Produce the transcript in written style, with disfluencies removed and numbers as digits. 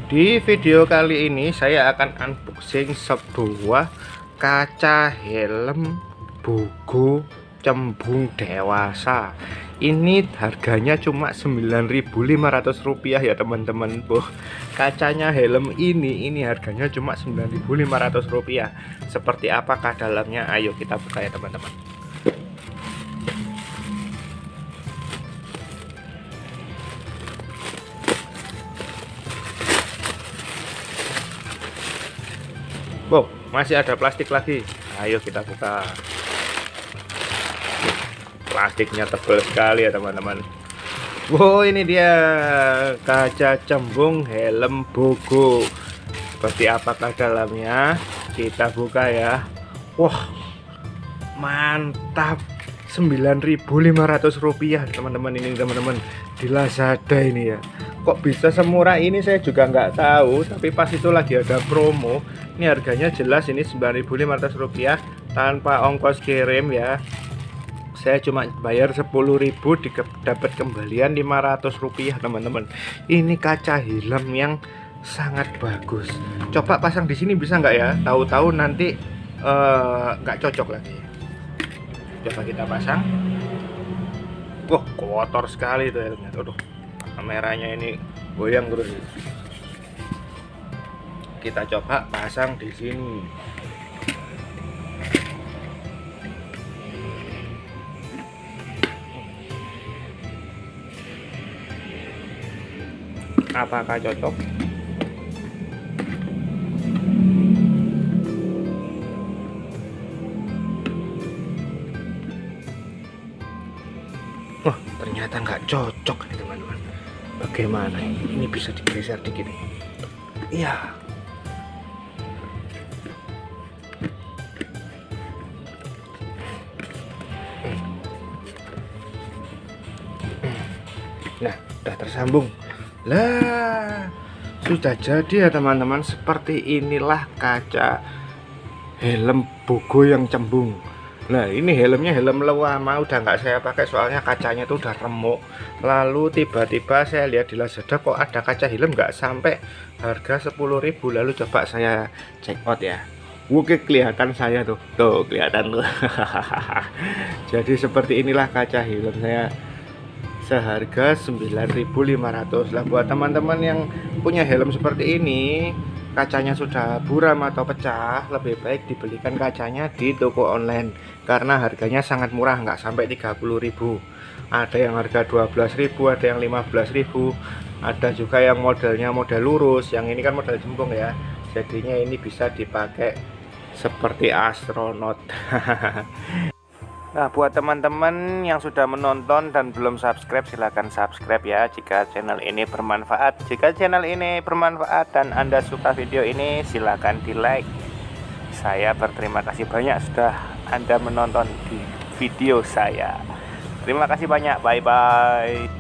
Di video kali ini saya akan unboxing sebuah kaca helm Bogo cembung dewasa. Ini harganya cuma Rp9.500 ya teman-teman. Kacanya helm ini harganya cuma Rp9.500. Seperti apakah dalamnya? Ayo kita buka ya teman-teman. Masih ada plastik lagi. Ayo kita buka. Plastiknya tebal sekali ya teman-teman. Ini dia kaca cembung helm Bogo. Seperti apakah dalamnya? Kita buka ya. Wah, mantap. Rp9.500 teman-teman, ini teman-teman, di Lazada ini ya. Kok bisa semurah ini saya juga nggak tahu, tapi pas itu lagi ada promo. Ini harganya jelas ini Rp9.500 tanpa ongkos kirim ya. Saya cuma bayar 10.000, dapat kembalian Rp500 teman-teman. Ini kaca helm yang sangat bagus. Coba pasang di sini bisa nggak ya? Tahu-tahu nanti nggak cocok lagi. Coba kita pasang. Wah, kotor sekali itu helmnya. Aduh, kameranya ini goyang terus. Kita coba pasang di sini. Apakah cocok? Wah, ternyata nggak cocok nih teman-teman. Bagaimana ini bisa digeser dikit? Iya. Nah, udah tersambung. Lah, sudah jadi ya teman-teman. Seperti inilah kaca helm Bogo yang cembung. Nah, ini helmnya helm lama, udah nggak saya pakai soalnya kacanya tuh udah remuk. Lalu tiba-tiba saya lihat di Lazada kok ada kaca helm nggak sampai harga 10.000. Lalu coba saya check out ya. Oke, kelihatan saya tuh kelihatan tuh. Jadi seperti inilah kaca helm saya, seharga 9.500 lah. Buat teman-teman yang punya helm seperti ini, kacanya sudah buram atau pecah, lebih baik dibelikan kacanya di toko online karena harganya sangat murah, nggak sampai 30.000. Ada yang harga 12.000, ada yang 15.000, ada juga yang modelnya model lurus. Yang ini kan model jembung ya, jadinya ini bisa dipakai seperti astronot. Nah, buat teman-teman yang sudah menonton dan belum subscribe, silahkan subscribe ya jika channel ini bermanfaat. Jika channel ini bermanfaat dan Anda suka video ini, silahkan di like. Saya berterima kasih banyak sudah Anda menonton di video saya. Terima kasih banyak, bye bye.